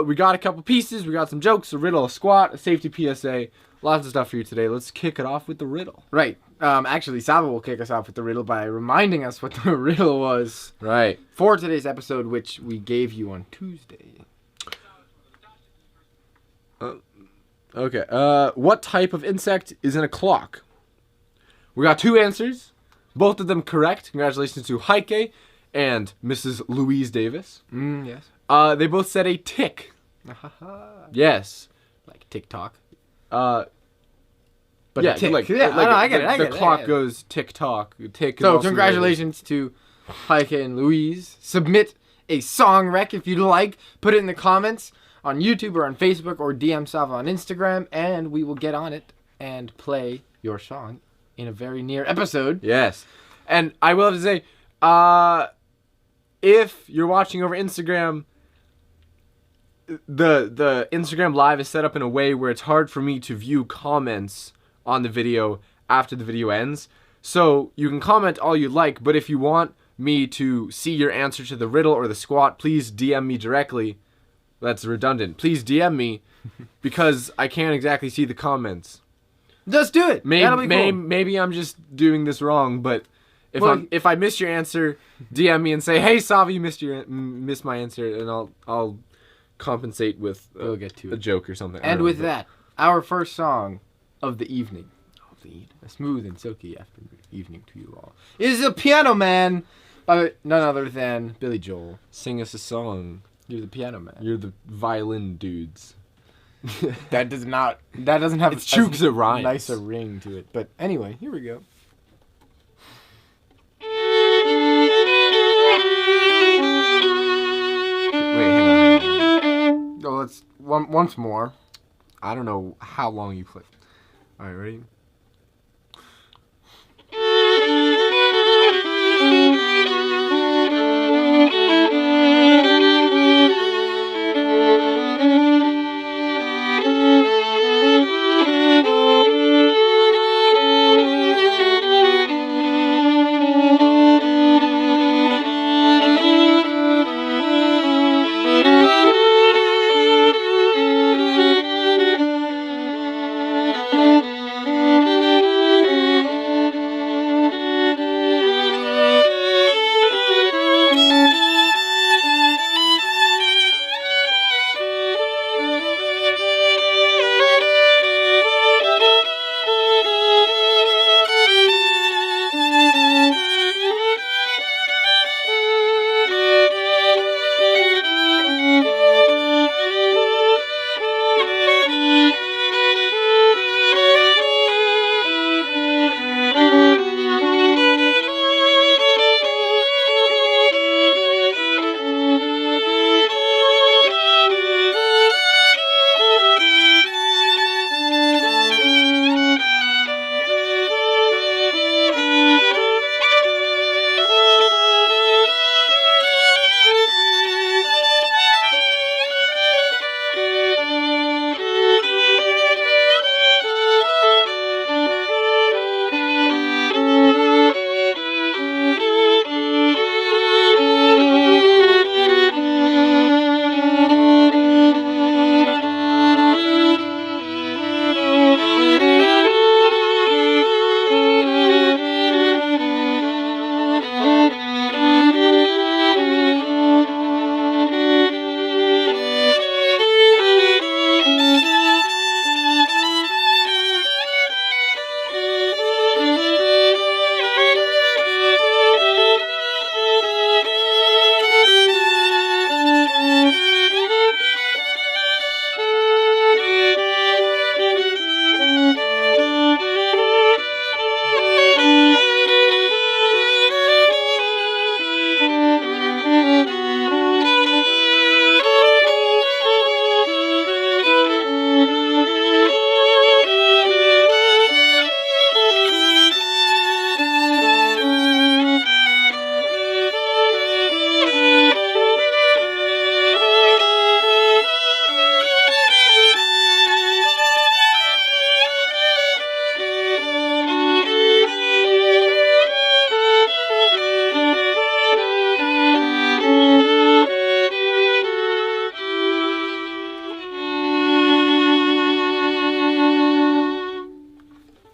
We got a couple pieces. We got some jokes, a riddle, a squat, a safety PSA. Lots of stuff for you today. Let's kick it off with the riddle. Right. Actually, Sava will kick us off with the riddle by reminding us what the riddle was. Right. For today's episode, which we gave you on Tuesday. Okay. What type of insect is in a clock? We got 2 answers. Both of them correct. Congratulations to Heike and Mrs. Louise Davis. Yes. They both said a tick. Yes. Like TikTok. But yeah, tick. like, I get it. The clock goes tick-tock. Tick. So congratulations to Heike and Louise. Submit a song rec if you'd like. Put it in the comments on YouTube or on Facebook, or DM Sava on Instagram, and we will get on it and play your song in a very near episode. Yes. And I will have to say, if you're watching over Instagram, the Instagram Live is set up in a way where it's hard for me to view comments on the video after the video ends. So you can comment all you like, but if you want me to see your answer to the riddle or the squat, please DM me directly. That's redundant. Please DM me because I can't exactly see the comments. Just do it. Maybe I'm just doing this wrong, but if I miss your answer, DM me and say, "Hey, Sava, you missed my answer," and I'll compensate with we'll get to a joke or something. And with that, our first song of the evening, a smooth and silky afternoon evening to you all, is "The Piano Man" by none other than Billy Joel. Sing us a song. You're the piano man. You're the violin dudes. That doesn't have it's chooks, it rhymes. Nicer ring to it. But anyway, here we go. Wait, hang on. Oh, let's once more. I don't know how long you play. All right, ready?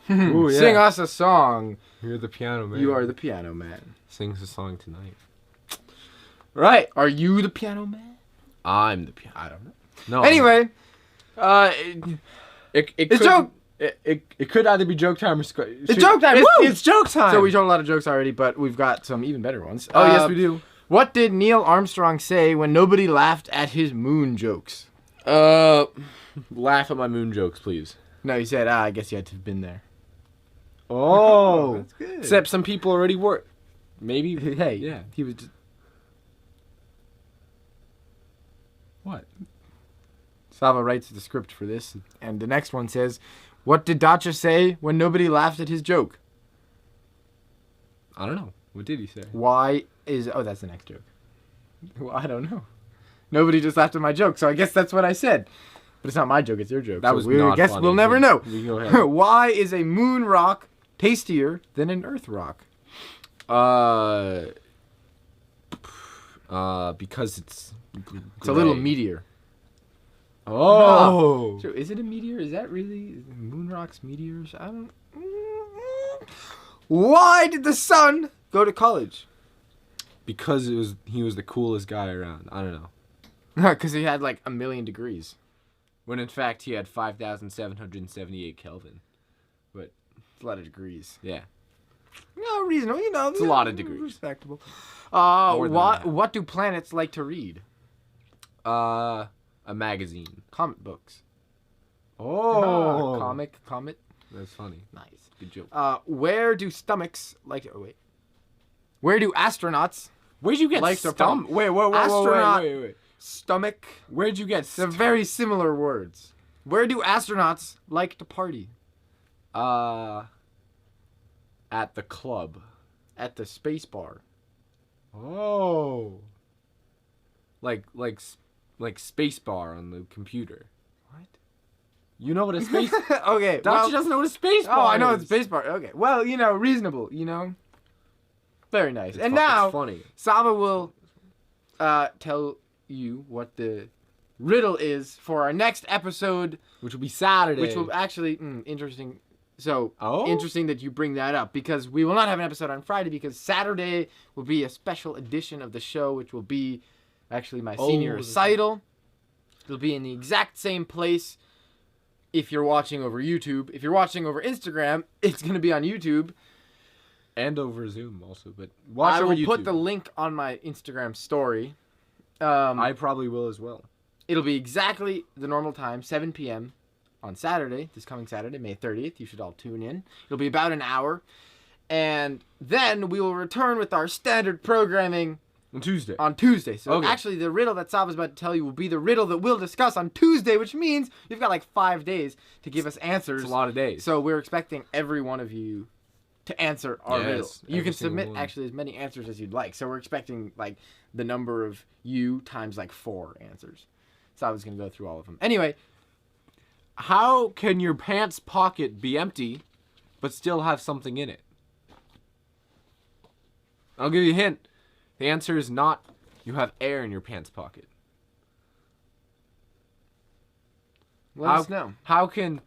Ooh, yeah. Sing us a song. You're the piano man. You are the piano man. Sing us a song tonight. Right. Are you the piano man? I'm the piano. I don't know. No. Anyway. It It's could, joke. It could either be joke time or It's joke time. Woo! It's joke time. So we told a lot of jokes already, but we've got some even better ones. Oh yes, we do. What did Neil Armstrong say when nobody laughed at his moon jokes? Laugh at my moon jokes, please. No, he said, I guess you had to have been there. Oh, that's good. Except some people already were. Maybe. Hey, Yeah. he was just... What? Sava writes the script for this, and the next one says, what did Dacha say when nobody laughed at his joke? I don't know. What did he say? Why is... Oh, that's the next joke. Well, I don't know. Nobody just laughed at my joke, so I guess that's what I said. But it's not my joke, it's your joke. That was not I guess funny, we'll never know. We go ahead. Why is a moon rock tastier than an earth rock? Because it's It's a little meteor. Oh. So is it a meteor? Is that really moon rocks, meteors? I don't. Why did the sun go to college? Because he was the coolest guy around. I don't know. Because he had like 1,000,000 degrees. When in fact he had 5,778 Kelvin. But It's a lot of degrees. yeah. No, reasonable. You know, It's a lot of degrees. Respectable. More than that. What do planets like to read? A magazine. Comic books. Oh. Comet. That's funny. Nice. Good joke. Where do stomachs like to... Oh, wait. Where do astronauts Where'd you get like to stomach? pump? Wait. Astronaut. Wait. Stomach? Where'd you get They're very similar words. Where do astronauts like to party? At the club. At the space bar. Oh. Like space bar on the computer. What? You know what a space... Okay. Dacha doesn't know what a space bar Oh, I know is. it's space bar. Okay. Well, you know, reasonable, you know. Very nice. It's and fu- now, it's funny. Sava will tell you what the riddle is for our next episode, Which will be Saturday. which will actually interesting. So Oh? interesting that you bring that up, because we will not have an episode on Friday, because Saturday will be a special edition of the show, which will be actually my senior recital. It'll be in the exact same place. If you're watching over YouTube, if you're watching over Instagram, it's gonna be on YouTube. And over Zoom also, but watch I over will YouTube. put the link on my Instagram story. I probably will as well. It'll be exactly the normal time, 7 p.m. on Saturday, this coming Saturday, May 30th. You should all tune in. It'll be about an hour. And then we will return with our standard programming On Tuesday. on Tuesday. So Okay. actually, the riddle that Sava's about to tell you will be the riddle that we'll discuss on Tuesday, which means you've got like 5 days to give us answers. It's a lot of days. So we're expecting every one of you to answer our riddle. Yes, You every can single submit one. actually as many answers as you'd like. So we're expecting like the number of you times like 4 answers. So I was going to go through all of them. Anyway, How can your pants pocket be empty, but still have something in it? I'll give you a hint. The answer is not you have air in your pants pocket. let us know. How can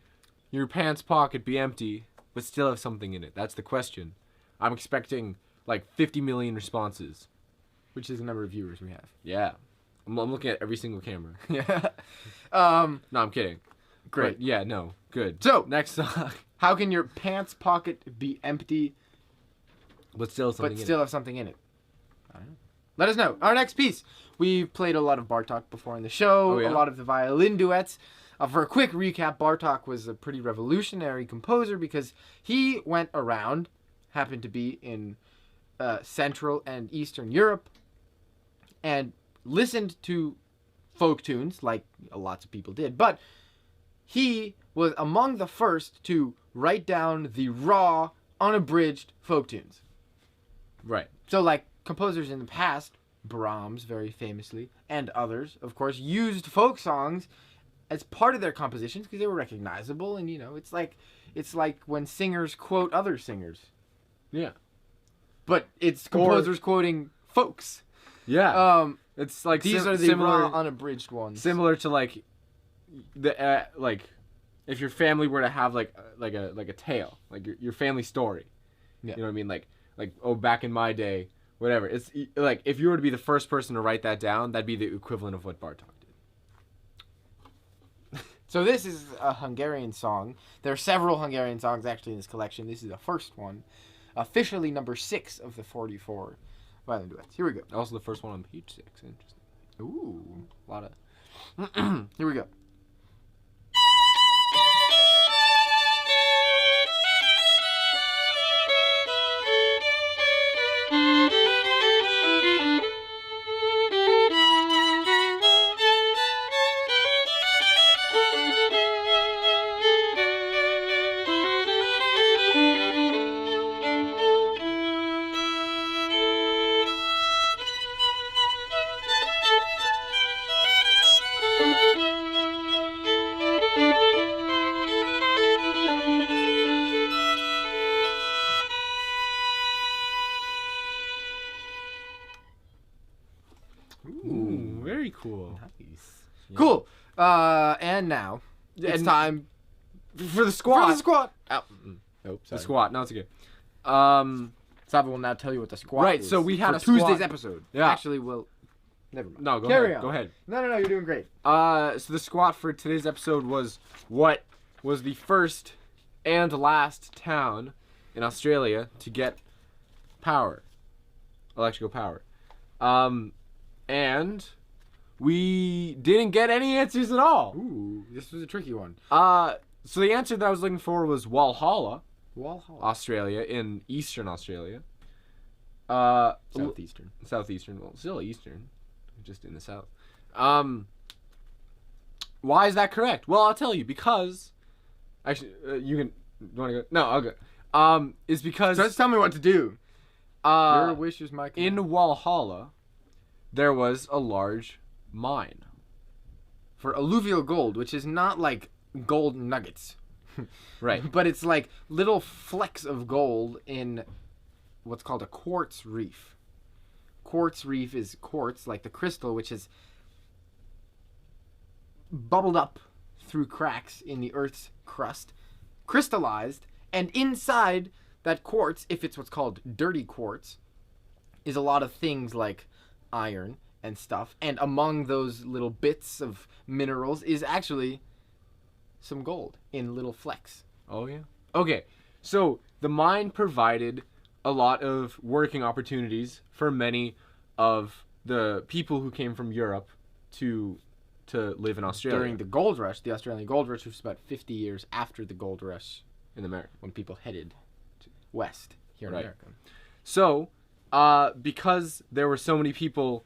your pants pocket be empty, but still have something in it? That's the question. I'm expecting like 50 million responses. Which is the number of viewers we have. Yeah. I'm looking at every single camera. Yeah. No, I'm kidding. Great. But yeah, no. Good. So- next song. How can your pants pocket be empty But still something but in still have something in it? I don't know. Let us know. Our next piece. We've played a lot of Bartok before in the show, Oh, yeah? a lot of the violin duets. For a quick recap, Bartok was a pretty revolutionary composer because he went around, happened to be in Central and Eastern Europe, and listened to folk tunes, like lots of people did, but he was among the first to write down the raw, unabridged folk tunes. Right. So, like, composers in the past, Brahms very famously, and others, of course, used folk songs as part of their compositions because they were recognizable, and, you know, it's like when singers quote other singers. Yeah. But it's composers quoting folks. Yeah. It's like These are the raw, unabridged ones. similar to like the if your family were to have like a tale, like your family story. Yeah. You know what I mean? Like oh, back in my day, whatever. It's like if you were to be the first person to write that down, that'd be the equivalent of what Bartok did. So this is a Hungarian song. There are several Hungarian songs actually in this collection. This is the first one, officially number 6 of the 44 violin duets. Here we go. Also the first one on page 6. Interesting. Ooh, A lot of. here we go. Ooh, very cool. Nice. Yeah. Cool. And now it's time For the squat. for the squat. Oh, Nope. the squat. No, it's okay. Sava will now tell you what the squat Right, is. so we had for a squat. Tuesday's episode. Yeah. Actually, we'll... Never mind. No, go Carry ahead. on. Go ahead. No, you're doing great. So the squat for today's episode was what was the first and last town in Australia to get power, electrical power. And we didn't get any answers at all. Ooh, this was a tricky one. So the answer that I was looking for was Walhalla, Walhalla. Australia, in eastern Australia. Southeastern. Southeastern, well, still eastern, just in the south. Why is that correct? Well, I'll tell you, because actually, you want to go? No, I'll go. Is because Just tell me what to do. Your wish is my command. in Walhalla, there was a large mine. For alluvial gold, which is not like gold nuggets. Right. But it's like little flecks of gold in what's called a quartz reef. Quartz reef is quartz, like the crystal, which is bubbled up through cracks in the Earth's crust, crystallized, and inside that quartz, if it's what's called dirty quartz, is a lot of things like iron and stuff. And among those little bits of minerals is actually some gold in little flecks. Oh, yeah. Okay, so the mine provided a lot of working opportunities for many of the people who came from Europe to live in Australia. During the gold rush, the Australian gold rush, which was about 50 years after the gold rush in America. when people headed west here in Right. America. So, because there were so many people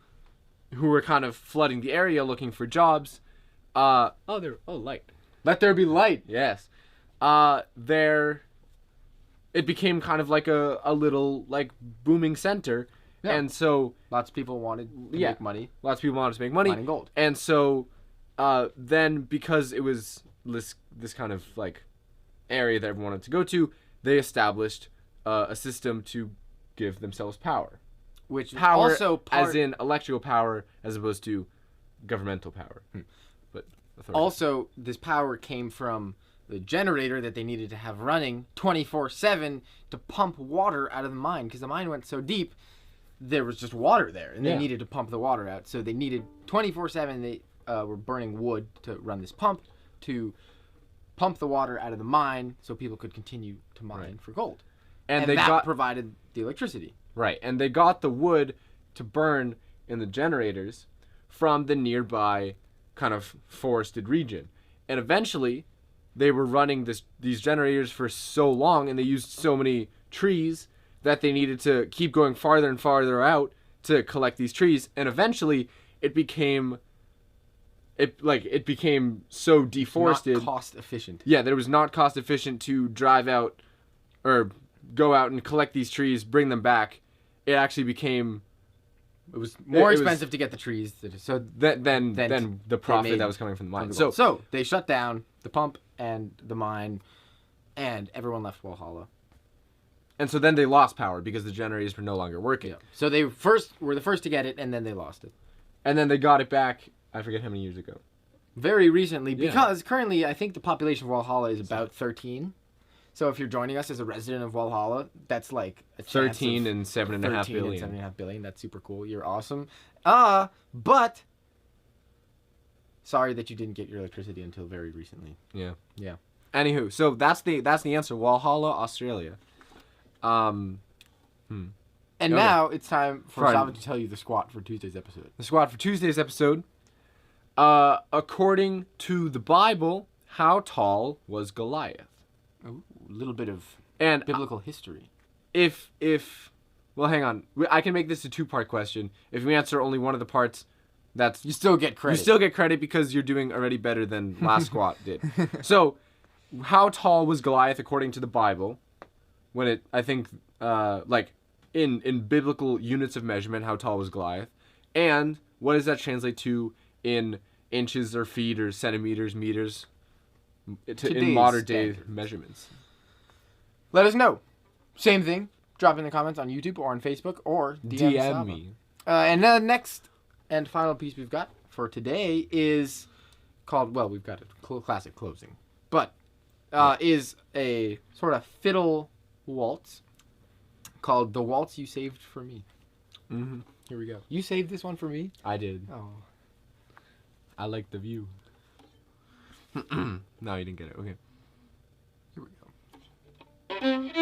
who were kind of flooding the area looking for jobs, light. Let there be light. Yes. It became kind of like a little like booming center. Yeah. And so Lots of people wanted to Yeah. make money lots of people wanted to make money. mining gold. And so then because it was this kind of like area that everyone wanted to go to, they established a system to give themselves power. Which Power also as in electrical power as opposed to governmental power. But authority. also this power came from the generator that they needed to have running 24/7 to pump water out of the mine, because the mine went so deep there was just water there and they Yeah. needed to pump the water out, so they needed 24/7. They were burning wood to run this pump to pump the water out of the mine so people could continue to mine Right. for gold, and they that got provided the electricity. right, and they got the wood to burn in the generators from the nearby kind of forested region. And eventually they were running these generators for so long, and they used so many trees that they needed to keep going farther and farther out to collect these trees. And eventually it became so deforested. Not cost efficient. Yeah, that it was not cost efficient to drive out or go out and collect these trees, bring them back. It actually became It was more it was- expensive to get the trees. So than Then the they profit made that was coming from the mine. so, So they shut down the pump and the mine, and everyone left Walhalla. and so then they lost power because the generators were no longer working. Yeah. So they were the first to get it, and then they lost it. And then they got it back. I forget how many years ago. Very recently, Yeah. because currently I think the population of Valhalla is about 13. So if you're joining us as a resident of Valhalla, that's like a chance 13 of and 7.5 13 and billion. 7.5 billion. That's super cool. You're awesome. But sorry that you didn't get your electricity until very recently. Yeah. Yeah. Anywho, so that's the answer. Valhalla, Australia. And Okay. now it's time for Friday. Sava to tell you the squat for Tuesday's episode. The squad for Tuesday's episode. According to the Bible, how tall was Goliath? Ooh, a little bit of And biblical history. if well, hang on. I can make this a two-part question. If you answer only one of the parts, that's You still get credit. you still get credit because you're doing already better than last squat did. So, how tall was Goliath according to the Bible? When it, I think, like in biblical units of measurement, how tall was Goliath? And what does that translate to in inches or feet or centimeters, meters, in Today's modern day standards. measurements? Let us know. Same thing. Drop in the comments on YouTube or on Facebook or DM Sava. me. And the next and final piece we've got for today is called, well, we've got a classic closing, but is a sort of fiddle waltz called The Waltz You Saved for Me. Mm-hmm. Here we go. You saved this one for me? I did. Oh. I like the view. No, you didn't get it. Okay. Here we go.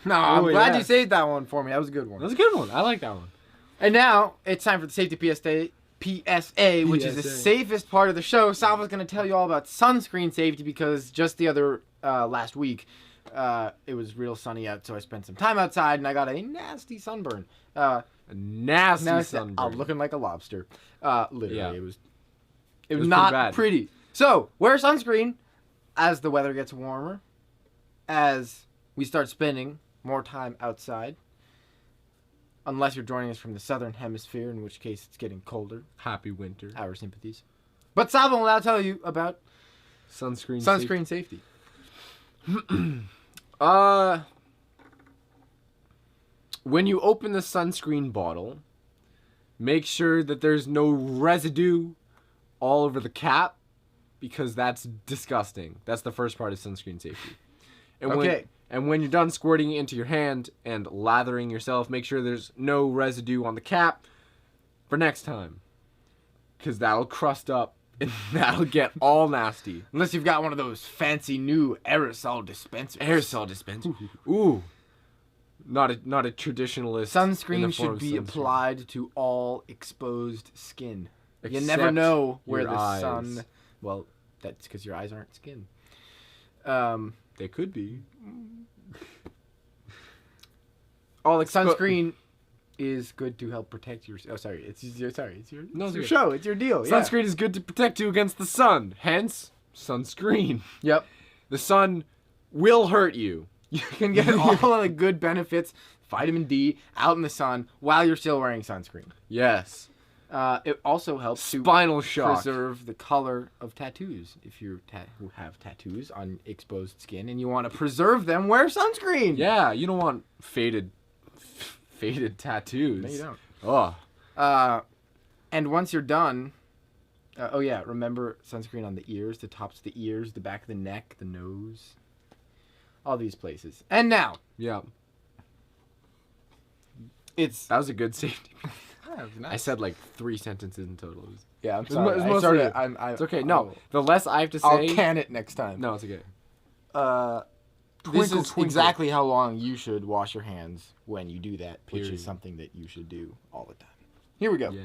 No, I'm glad you saved that one for me. That was a good one. That was a good one. I like that one. And now it's time for the safety PSA, which is the PSA. safest part of the show. Salva's going to tell you all about sunscreen safety because just the other last week it was real sunny out, so I spent some time outside and I got a nasty sunburn. A nasty sunburn. I'm looking like a lobster. Literally, Yeah. it was was not pretty bad. pretty. So wear sunscreen as the weather gets warmer, as we start spending more time outside. Unless you're joining us from the southern hemisphere, in which case it's getting colder. Happy winter. Our sympathies. But Sava will now tell you about Sunscreen safety. When you open the sunscreen bottle, make sure that there's no residue all over the cap, because that's disgusting. That's the first part of sunscreen safety. And when you're done squirting it into your hand and lathering yourself, make sure there's no residue on the cap for next time, because that'll crust up and that'll get all nasty. Unless you've got one of those fancy new aerosol dispensers. Aerosol dispenser. Ooh. Not a traditionalist. in the Sunscreen form should of be sunscreen. applied to all exposed skin. You Except never know where your the eyes. sun... Well, that's because your eyes aren't skin. They could be. all Sunscreen is good to help protect your. Oh, sorry. It's your No, it's your good. show. It's your deal. Yeah. Sunscreen is good to protect you against the sun. Hence, sunscreen. Yep. The sun will hurt you. You can get all of the good benefits, vitamin D, out in the sun while you're still wearing sunscreen. Yes. It also helps Spinal to shock. preserve the color of tattoos. If you who have tattoos on exposed skin and you want to preserve them, wear sunscreen. Yeah, you don't want faded tattoos. No, you don't. Oh. And once you're done, remember sunscreen on the ears, the tops of the ears, the back of the neck, the nose, all these places. And now, Yeah. it's That was a good safety. that was nice. I said like 3 sentences in total. Yeah, I'm It's sorry. mo- it's I mostly started- it. I'm- It's okay. No, the less I have to say. I'll can it next time. No, it's okay. This Twinkle, is twinkle. exactly how long you should wash your hands when you do that, which Period. is something that you should do all the time. Here we go. Yeah.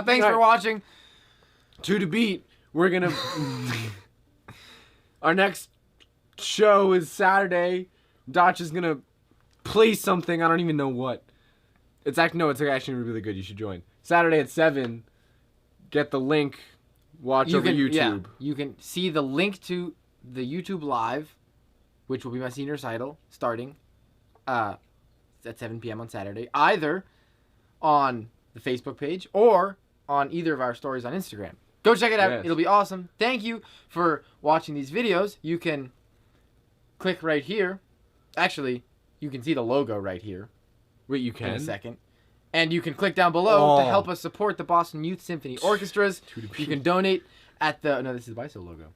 Thanks for watching. To the beat, we're gonna. Our next show is Saturday. Dacha's gonna play something. I don't even know what. It's actually really good. You should join. Saturday at 7. Get the link. Watch over YouTube. Yeah, you can see the link to the YouTube live, which will be my senior recital starting at 7 p.m. on Saturday, either on the Facebook page or on either of our stories on Instagram. Go check it out. Yes. It'll be awesome. Thank you for watching these videos. You can click right here. Actually, you can see the logo right here Wait, you in can? a second. And you can click down below to Oh. help us support the Boston Youth Symphony Orchestras. To the You can donate at the... No, this is the BISO logo.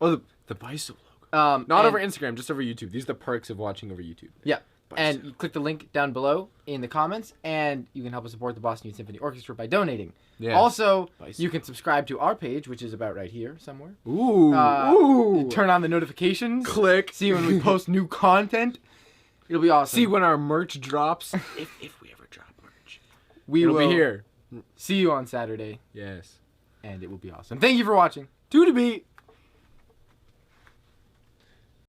Oh, the BISO logo. Not and- over Instagram, just over YouTube. These are the perks of watching over YouTube. Yeah. BISO. And you click the link down below in the comments, and you can help us support the Boston Youth Symphony Orchestra by donating. Yes. Also, BISO. you can subscribe to our page, which is about right here somewhere. Ooh. Ooh. Turn on the notifications. Click. See when we post new content. It'll be awesome. See when our merch drops. if we ever drop merch. we It'll will be here. see you on Saturday, Yes. and it will be awesome. Thank you for watching. To the beat.